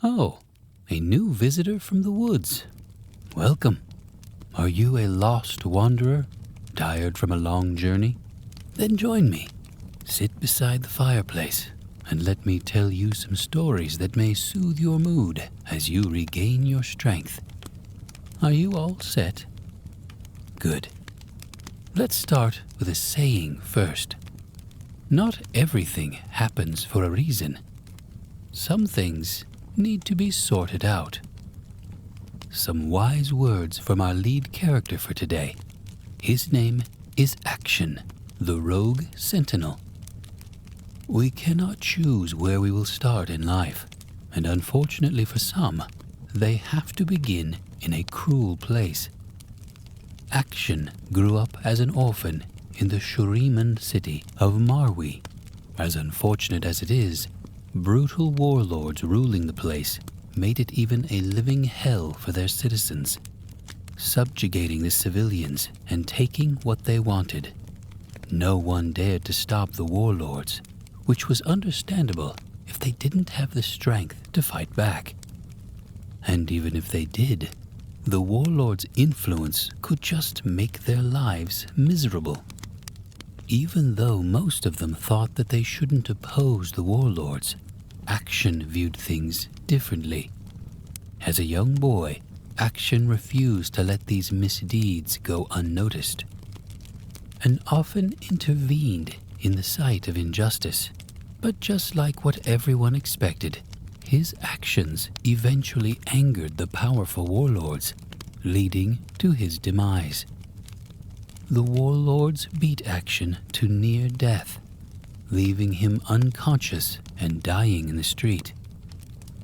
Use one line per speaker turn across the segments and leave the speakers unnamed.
Oh, a new visitor from the woods. Welcome. Are you a lost wanderer, tired from a long journey? Then join me. Sit beside the fireplace and let me tell you some stories that may soothe your mood as you regain your strength. Are you all set? Good. Let's start with a saying first. Not everything happens for a reason. Some things need to be sorted out. Some wise words from our lead character for today. His name is Akshan, the rogue Sentinel. We cannot choose where we will start in life, and unfortunately for some, they have to begin in a cruel place. Akshan grew up as an orphan in the Shuriman city of Marwi. As unfortunate as it is, brutal warlords ruling the place made it even a living hell for their citizens, subjugating the civilians and taking what they wanted. No one dared to stop the warlords, which was understandable if they didn't have the strength to fight back. And even if they did, the warlords' influence could just make their lives miserable. Even though most of them thought that they shouldn't oppose the warlords, Akshan viewed things differently. As a young boy, Akshan refused to let these misdeeds go unnoticed, and often intervened in the sight of injustice. But just like what everyone expected, his actions eventually angered the powerful warlords, leading to his demise. The warlords beat Akshan to near death, leaving him unconscious and dying in the street.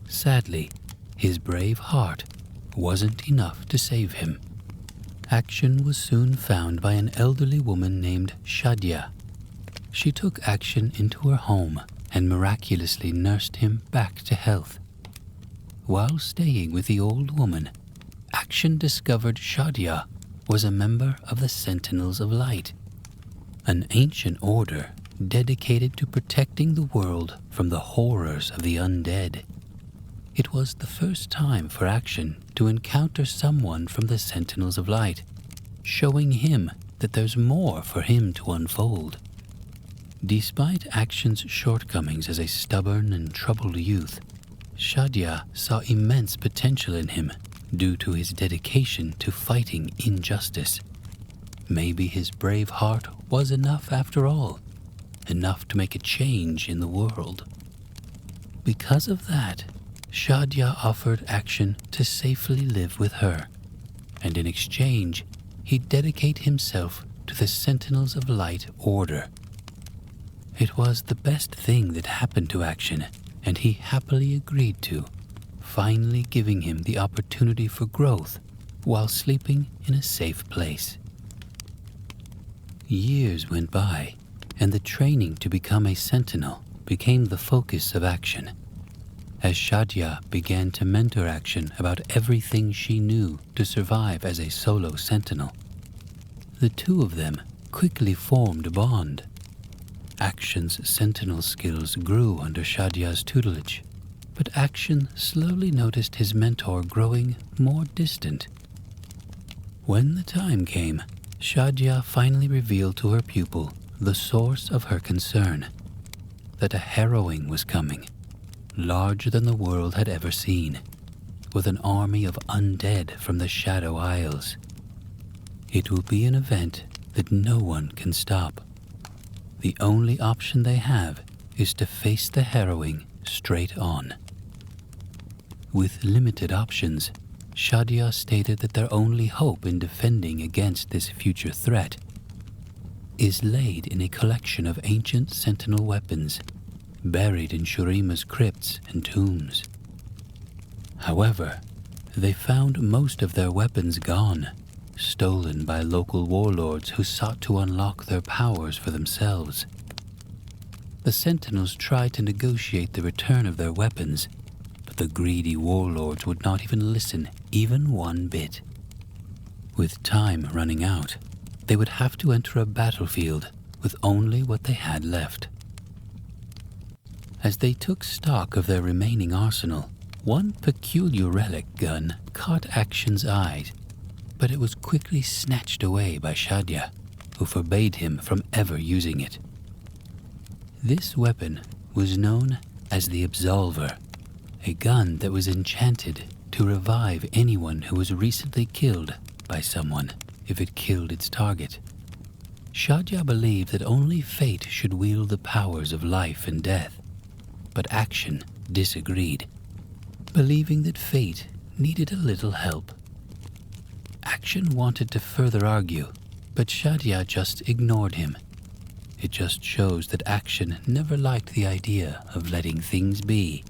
Sadly, his brave heart wasn't enough to save him. Akshan was soon found by an elderly woman named Shadia. She took Akshan into her home and miraculously nursed him back to health. While staying with the old woman, Akshan discovered Shadia was a member of the Sentinels of Light, an ancient order dedicated to protecting the world from the horrors of the undead. It was the first time for Akshan to encounter someone from the Sentinels of Light, showing him that there's more for him to unfold. Despite Akshan's shortcomings as a stubborn and troubled youth, Shadia saw immense potential in him due to his dedication to fighting injustice. Maybe his brave heart was enough after all, enough to make a change in the world. Because of that, Shadia offered Akshan to safely live with her, and in exchange, he'd dedicate himself to the Sentinels of Light order. It was the best thing that happened to Akshan, and he happily agreed to, finally giving him the opportunity for growth while sleeping in a safe place. Years went by, and the training to become a sentinel became the focus of Akshan. As Shadia began to mentor Akshan about everything she knew to survive as a solo sentinel, the two of them quickly formed a bond. Akshan's sentinel skills grew under Shadia's tutelage, but Akshan slowly noticed his mentor growing more distant. When the time came, Shadia finally revealed to her pupil the source of her concern, that a harrowing was coming, larger than the world had ever seen, with an army of undead from the Shadow Isles. It will be an event that no one can stop. The only option they have is to face the harrowing straight on. With limited options, Shadia stated that their only hope in defending against this future threat is laid in a collection of ancient sentinel weapons buried in Shurima's crypts and tombs. However, they found most of their weapons gone, stolen by local warlords who sought to unlock their powers for themselves. The Sentinels tried to negotiate the return of their weapons, but the greedy warlords would not even listen even one bit. With time running out, they would have to enter a battlefield with only what they had left. As they took stock of their remaining arsenal, One peculiar relic gun caught Action's eyes, but it was quickly snatched away by Shadia, who forbade him from ever using it. This weapon was known as the Absolver, a gun that was enchanted to revive anyone who was recently killed by someone if it killed its target. Shadia believed that only fate should wield the powers of life and death, but Action disagreed, believing that fate needed a little help. Action wanted to further argue, but Shadia just ignored him. It just shows that Action never liked the idea of letting things be,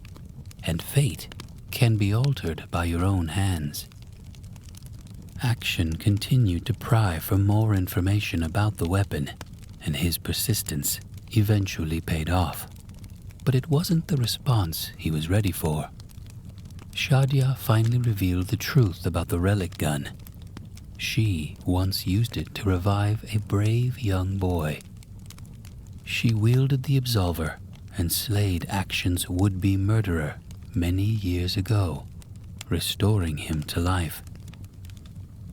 and fate can be altered by your own hands. Action continued to pry for more information about the weapon, and his persistence eventually paid off. But it wasn't the response he was ready for. Shadia finally revealed the truth about the relic gun. She once used it to revive a brave young boy. She wielded the Absolver and slayed Action's would-be murderer many years ago, restoring him to life.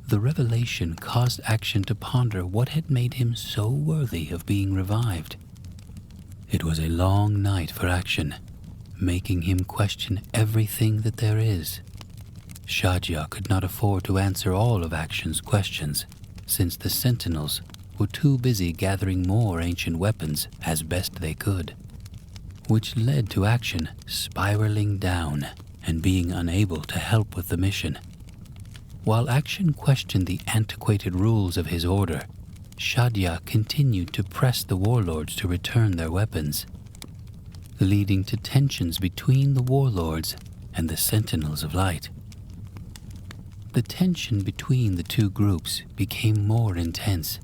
The revelation caused Action to ponder what had made him so worthy of being revived. It was a long night for Action, making him question everything that there is. Shadia could not afford to answer all of Action's questions, since the Sentinels were too busy gathering more ancient weapons as best they could, which led to Action spiraling down and being unable to help with the mission. While Action questioned the antiquated rules of his order, Shadia continued to press the warlords to return their weapons, leading to tensions between the warlords and the Sentinels of Light. The tension between the two groups became more intense.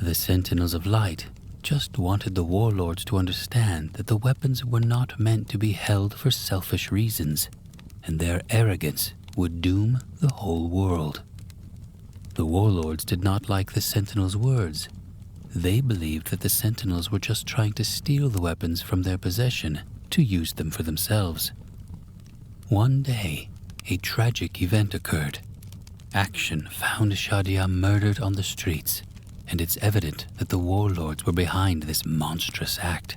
The Sentinels of Light just wanted the warlords to understand that the weapons were not meant to be held for selfish reasons, and their arrogance would doom the whole world. The warlords did not like the Sentinels' words. They believed that the Sentinels were just trying to steal the weapons from their possession to use them for themselves. One day, a tragic event occurred. Action found Shadia murdered on the streets, and it's evident that the warlords were behind this monstrous act.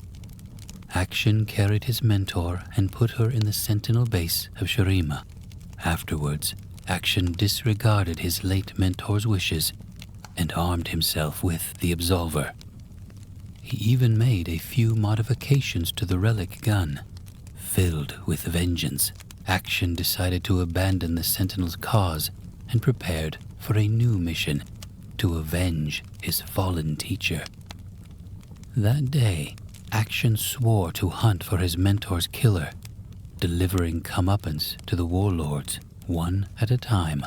Action carried his mentor and put her in the Sentinel base of Shurima. Afterwards, Action disregarded his late mentor's wishes and armed himself with the Absolver. He even made a few modifications to the relic gun. Filled with vengeance, Action decided to abandon the Sentinel's cause and prepared for a new mission to avenge his fallen teacher. That day, Action swore to hunt for his mentor's killer, delivering comeuppance to the warlords one at a time.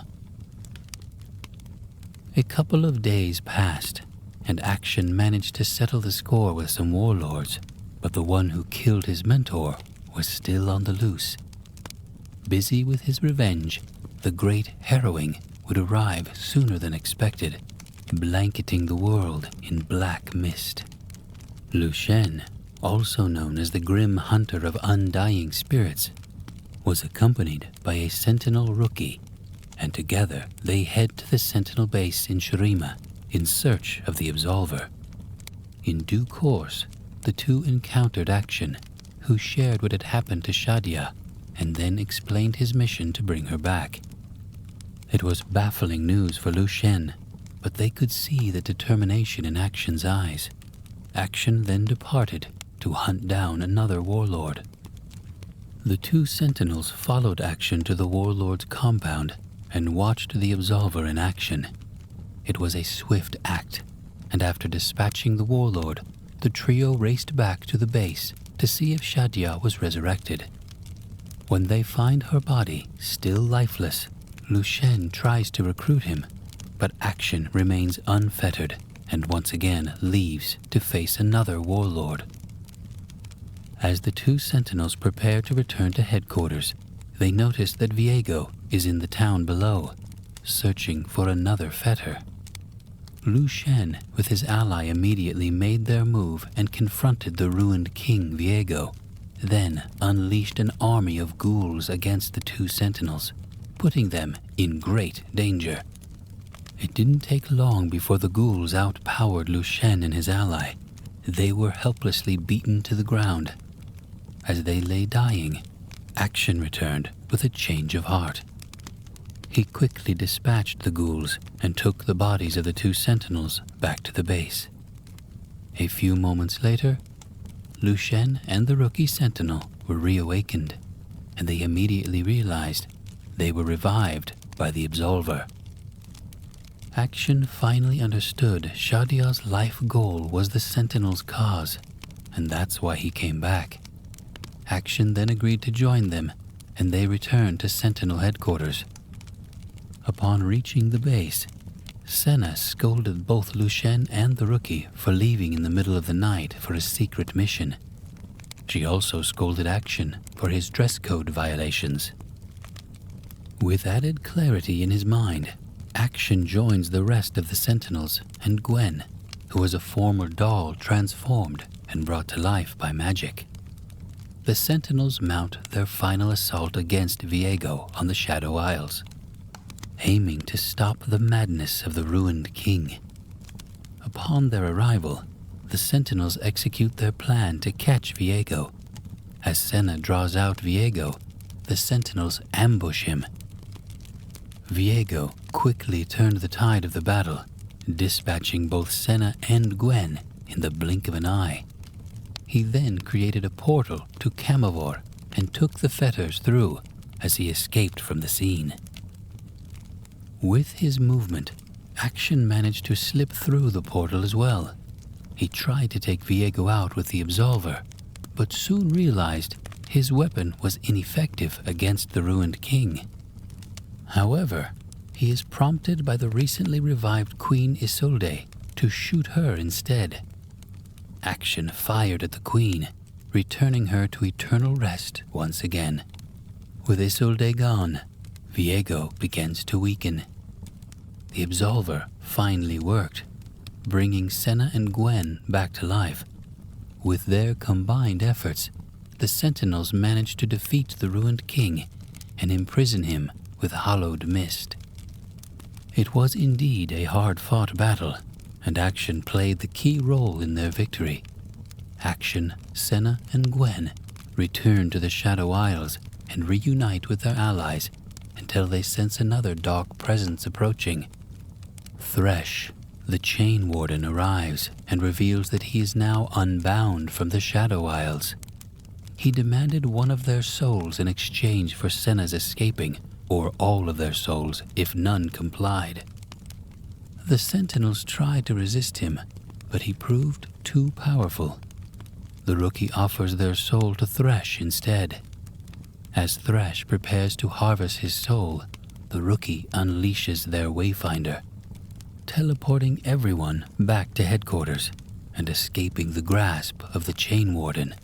A couple of days passed, and Action managed to settle the score with some warlords, but the one who killed his mentor was still on the loose. Busy with his revenge, the great harrowing would arrive sooner than expected, blanketing the world in black mist. Lu Shen, also known as the grim hunter of undying spirits, was accompanied by a Sentinel rookie, and together they head to the Sentinel base in Shurima in search of the Absolver. In due course, the two encountered Action, who shared what had happened to Shadia and then explained his mission to bring her back. It was baffling news for Lu Shen, but they could see the determination in Action's eyes. Action then departed to hunt down another warlord. The two Sentinels followed Action to the warlord's compound and watched the Absolver in action. It was a swift act, and after dispatching the warlord, the trio raced back to the base to see if Shadia was resurrected. When they find her body still lifeless, Lu Shen tries to recruit him, but Action remains unfettered and once again leaves to face another warlord. As the two Sentinels prepare to return to headquarters, they notice that Viego is in the town below, searching for another fetter. Lu Shen with his ally immediately made their move and confronted the ruined King Viego, then unleashed an army of ghouls against the two sentinels, putting them in great danger. It didn't take long before the ghouls outpowered Lucien and his ally. They were helplessly beaten to the ground. As they lay dying, Akshan returned with a change of heart. He quickly dispatched the ghouls and took the bodies of the two sentinels back to the base. A few moments later, Lucien and the rookie sentinel were reawakened, and they immediately realized they were revived by the Absolver. Akshan finally understood Shadia's life goal was the Sentinel's cause, and that's why he came back. Akshan then agreed to join them, and they returned to Sentinel headquarters. Upon reaching the base, Senna scolded both Lucien and the rookie for leaving in the middle of the night for a secret mission. She also scolded Akshan for his dress code violations. With added clarity in his mind, Akshan joins the rest of the Sentinels and Gwen, who was a former doll transformed and brought to life by magic. The Sentinels mount their final assault against Viego on the Shadow Isles, aiming to stop the madness of the ruined king. Upon their arrival, the Sentinels execute their plan to catch Viego. As Senna draws out Viego, the Sentinels ambush him. Viego quickly turned the tide of the battle, dispatching both Senna and Gwen in the blink of an eye. He then created a portal to Camavor and took the fetters through as he escaped from the scene. With his movement, Akshan managed to slip through the portal as well. He tried to take Viego out with the Absolver, but soon realized his weapon was ineffective against the ruined king. However, he is prompted by the recently revived Queen Isolde to shoot her instead. Akshan fired at the queen, returning her to eternal rest once again. With Isolde gone, Viego begins to weaken. The Absolver finally worked, bringing Senna and Gwen back to life. With their combined efforts, the Sentinels managed to defeat the ruined king and imprison him with hallowed mist. It was indeed a hard-fought battle, and Akshan played the key role in their victory. Akshan, Senna, and Gwen return to the Shadow Isles and reunite with their allies until they sense another dark presence approaching. Thresh, the Chain Warden, arrives and reveals that he is now unbound from the Shadow Isles. He demanded one of their souls in exchange for Senna's escaping, or all of their souls if none complied. The Sentinels tried to resist him, but he proved too powerful. The rookie offers their soul to Thresh instead. As Thresh prepares to harvest his soul, the rookie unleashes their Wayfinder, teleporting everyone back to headquarters and escaping the grasp of the Chain Warden.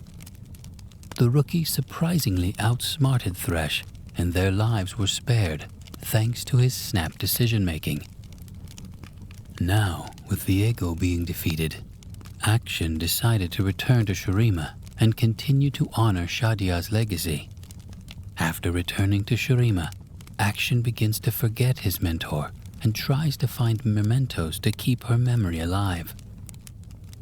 The rookie surprisingly outsmarted Thresh, and their lives were spared thanks to his snap decision-making. Now, with Viego being defeated, Akshan decided to return to Shurima and continue to honor Shadia's legacy. After returning to Shurima, Akshan begins to forget his mentor and tries to find mementos to keep her memory alive.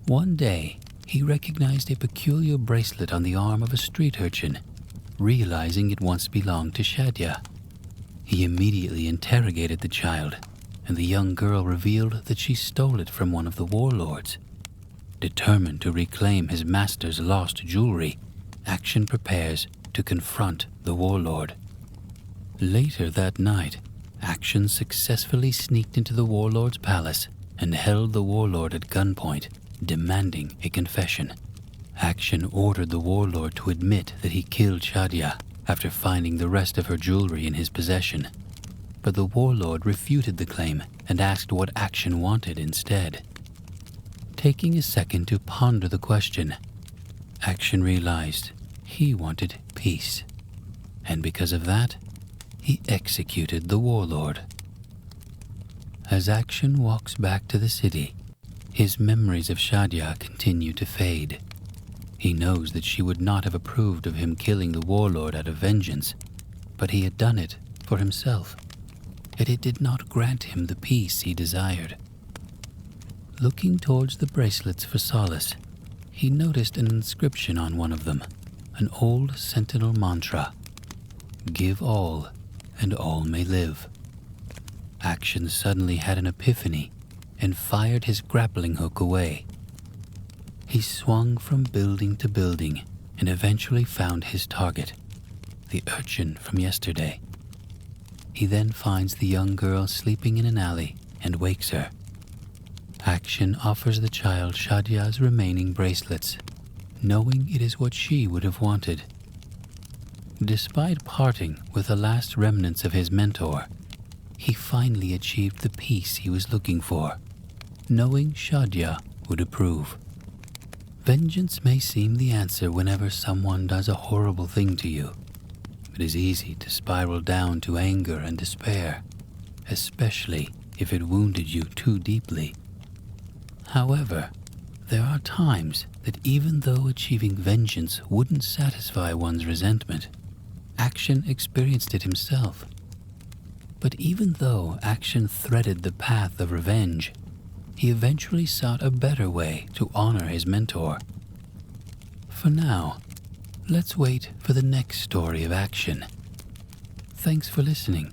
One day, he recognized a peculiar bracelet on the arm of a street urchin, realizing it once belonged to Shadia. He immediately interrogated the child, and the young girl revealed that she stole it from one of the warlords. Determined to reclaim his master's lost jewelry, Akshan prepares to confront the warlord. Later that night, Akshan successfully sneaked into the warlord's palace and held the warlord at gunpoint, demanding a confession. Akshan ordered the warlord to admit that he killed Shadia after finding the rest of her jewelry in his possession. But the warlord refuted the claim and asked what Akshan wanted instead. Taking a second to ponder the question, Akshan realized he wanted peace, and because of that, he executed the warlord. As Akshan walks back to the city, his memories of Shadia continue to fade. He knows that she would not have approved of him killing the warlord out of vengeance, but he had done it for himself, yet it did not grant him the peace he desired. Looking towards the bracelets for solace, he noticed an inscription on one of them, an old Sentinel mantra: "Give all, and all may live." Akshan suddenly had an epiphany and fired his grappling hook away. He swung from building to building and eventually found his target, the urchin from yesterday. He then finds the young girl sleeping in an alley and wakes her. Akshan offers the child Shadya's remaining bracelets, knowing it is what she would have wanted. Despite parting with the last remnants of his mentor, he finally achieved the peace he was looking for, knowing Shadya would approve. Vengeance may seem the answer whenever someone does a horrible thing to you. It is easy to spiral down to anger and despair, especially if it wounded you too deeply. However, there are times that even though achieving vengeance wouldn't satisfy one's resentment, Akshan experienced it himself. But even though Akshan threaded the path of revenge, he eventually sought a better way to honor his mentor. For now, let's wait for the next story of Akshan. Thanks for listening.